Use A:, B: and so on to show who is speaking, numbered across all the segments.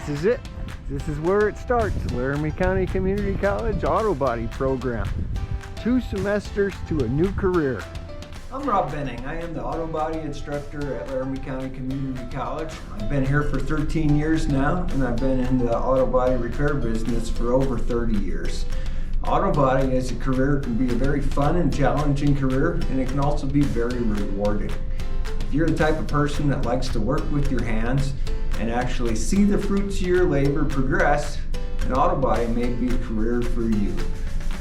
A: This is it. This is where it starts. Laramie County Community College Auto Body Program. 2 semesters to a new career.
B: I'm Rob Benning. I am the auto body instructor at Laramie County Community College. I've been here for 13 years now, and I've been in the auto body repair business for over 30 years. Auto body as a career can be a very fun and challenging career, and it can also be very rewarding. If you're the type of person that likes to work with your hands and actually see the fruits of your labor progress, an auto body may be a career for you.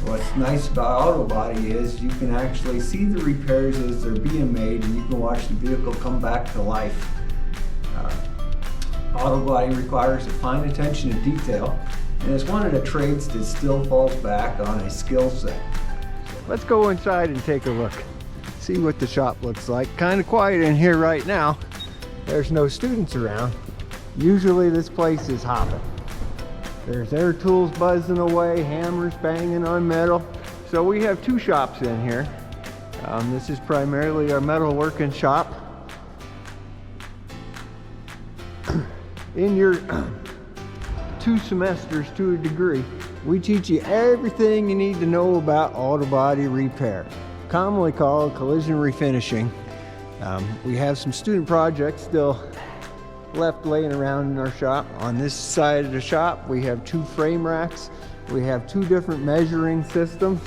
B: What's nice about auto body is you can actually see the repairs as they're being made, and you can watch the vehicle come back to life. Auto body requires a fine attention to detail, and it's one of the trades that still falls back on a skill set.
A: Let's go inside and take a look. See what the shop looks like. Kind of quiet in here right now. There's no students around. Usually this place is hopping. There's air tools buzzing away, hammers banging on metal. So we have 2 shops in here. This is primarily our metalworking shop. In your 2 semesters to a degree, we teach you everything you need to know about auto body repair, commonly called collision refinishing. We have some student projects still left laying around in our shop. On this side of the shop, we have 2 frame racks. We have 2 different measuring systems.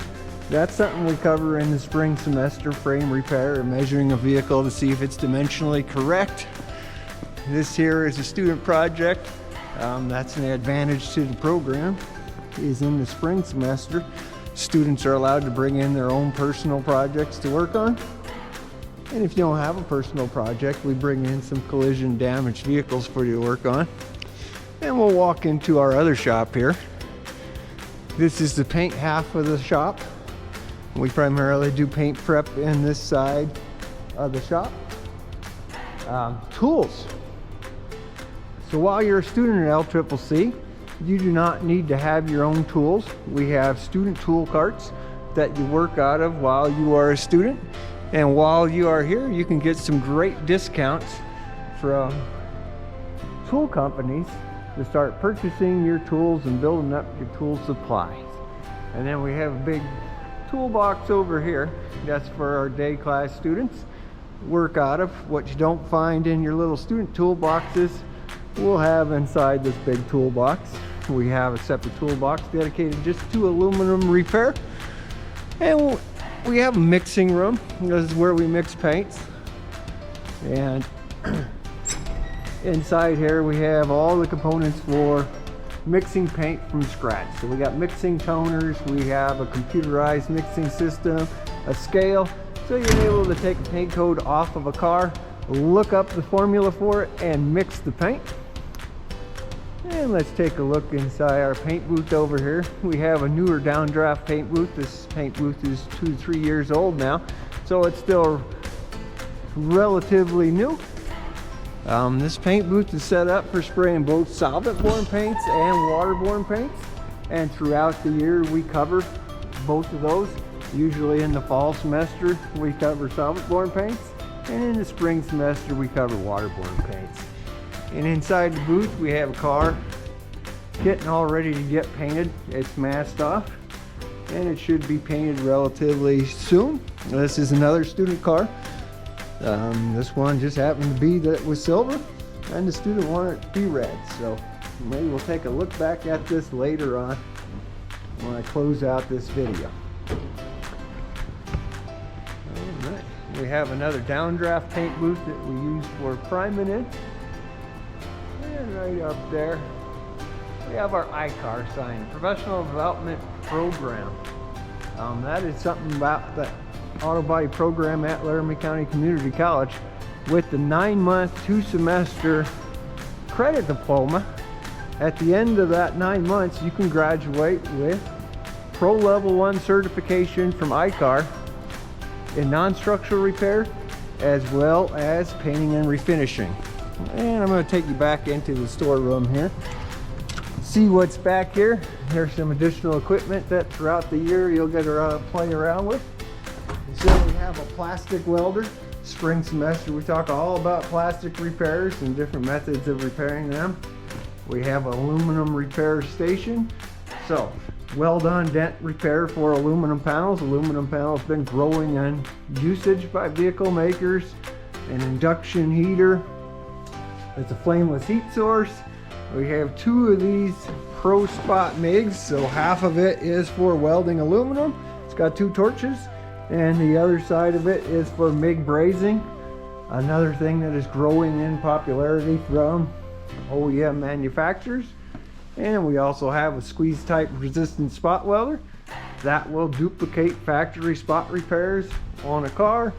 A: That's something we cover in the spring semester, frame repair and measuring a vehicle to see if it's dimensionally correct. This here is a student project. That's an advantage to the program, is in the spring semester, students are allowed to bring in their own personal projects to work on. And if you don't have a personal project, we bring in some collision damaged vehicles for you to work on. And we'll walk into our other shop here. This is the paint half of the shop. We primarily do paint prep in this side of the shop. Tools. So while you're a student at LCCC, you do not need to have your own tools. We have student tool carts that you work out of while you are a student. And while you are here, you can get some great discounts from tool companies to start purchasing your tools and building up your tool supplies. And then we have a big toolbox over here. That's for our day class students. Work out of what you don't find in your little student toolboxes, we'll have inside this big toolbox. We have a separate toolbox dedicated just to aluminum repair. And we have a mixing room. This is where we mix paints. And inside here we have all the components for mixing paint from scratch. So we got mixing toners, we have a computerized mixing system, a scale. So you're able to take a paint code off of a car, look up the formula for it, and mix the paint. And let's take a look inside our paint booth over here. We have a newer downdraft paint booth. This paint booth is 2 to 3 years old now, so it's still relatively new. This paint booth is set up for spraying both solvent-borne paints and waterborne paints. And throughout the year, we cover both of those. Usually in the fall semester, we cover solvent-borne paints, and in the spring semester, we cover waterborne paints. And inside the booth, we have a car getting all ready to get painted. It's masked off, and it should be painted relatively soon. This is another student car. This one just happened to be that it was silver, and the student wanted it to be red. So maybe we'll take a look back at this later on when I close out this video. All right. We have another downdraft paint booth that we use for priming in. And right up there, we have our ICAR sign, Professional Development Program. That is something about the auto body program at Laramie County Community College. With the 9-month, 2-semester credit diploma, at the end of that 9 months, you can graduate with Pro Level 1 certification from ICAR in non-structural repair, as well as painting and refinishing. And I'm going to take you back into the storeroom here. See what's back here. There's some additional equipment that throughout the year you'll get to play around with. So we have a plastic welder. Spring semester we talk all about plastic repairs and different methods of repairing them. We have an aluminum repair station. So, weld on dent repair for aluminum panels. Aluminum panels been growing in usage by vehicle makers. An induction heater. It's a flameless heat source. We have 2 of these Pro Spot MIGs, so half of it is for welding aluminum. It's got 2 torches, and the other side of it is for MIG brazing. Another thing that is growing in popularity from OEM manufacturers. And we also have a squeeze type resistant spot welder that will duplicate factory spot repairs on a car.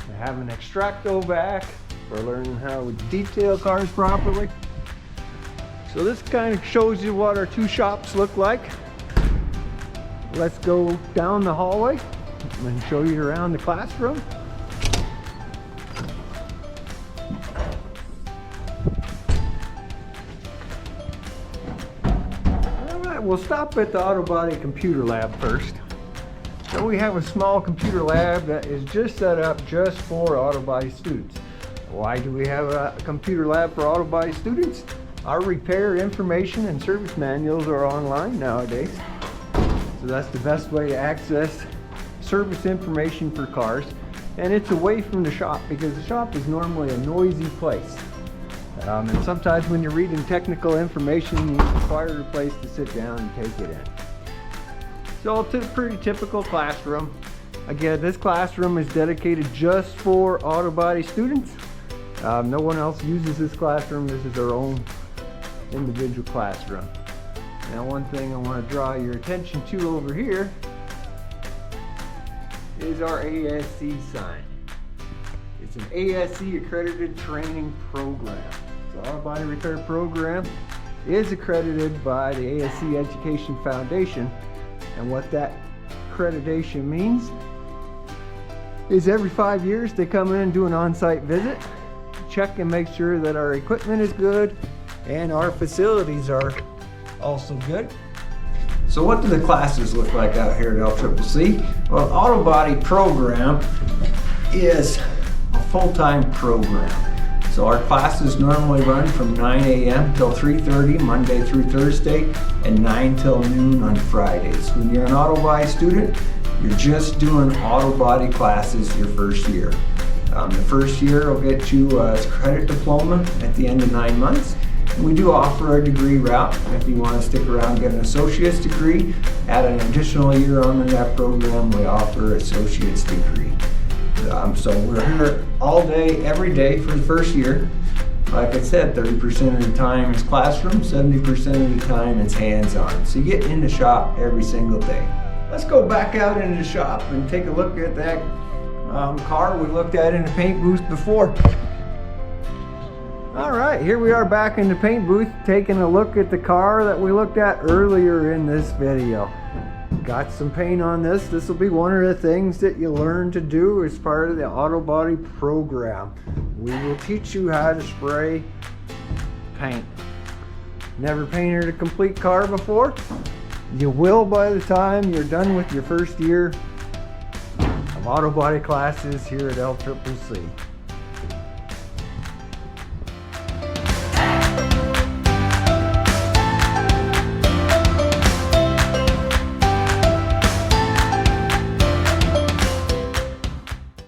A: We have an extracto vac for learning how to detail cars properly. So this kind of shows you what our 2 shops look like. Let's go down the hallway and show you around the classroom. Alright, we'll stop at the auto body computer lab first. So we have a small computer lab that is just set up just for auto body students. Why do we have a computer lab for auto body students? Our repair information and service manuals are online nowadays. So that's the best way to access service information for cars. And it's away from the shop because the shop is normally a noisy place. And sometimes when you're reading technical information, you require a place to sit down and take it in. So it's a pretty typical classroom. Again, this classroom is dedicated just for auto body students. No one else uses this classroom. This is our own individual classroom. Now, one thing I want to draw your attention to over here is our ASC sign. It's an ASC accredited training program. So our body repair program is accredited by the ASC Education Foundation, and what that accreditation means is every 5 years they come in and do an on-site visit, check and make sure that our equipment is good and our facilities are also good.
B: So what do the classes look like out here at LCCC? Well, the auto body program is a full-time program. So our classes normally run from 9 a.m. till 3:30 Monday through Thursday and 9 till noon on Fridays. When you're an auto body student, you're just doing auto body classes your first year. The first year will get you a credit diploma at the end of 9 months. And we do offer a degree route. If you want to stick around and get an associate's degree, add an additional year on to that program, we offer an associate's degree. So we're here all day, every day for the first year. Like I said, 30% of the time is classroom, 70% of the time it's hands-on. So you get in the shop every single day. Let's go back out into the shop and take a look at that car we looked at in the paint booth before. All right, here we are back in the paint booth taking a look at the car that we looked at earlier in this video. Got some paint on this. This will be one of the things that you learn to do as part of the auto body program. We will teach you how to spray paint. Never painted a complete car before? You will by the time you're done with your first year of auto body classes here at LCCC.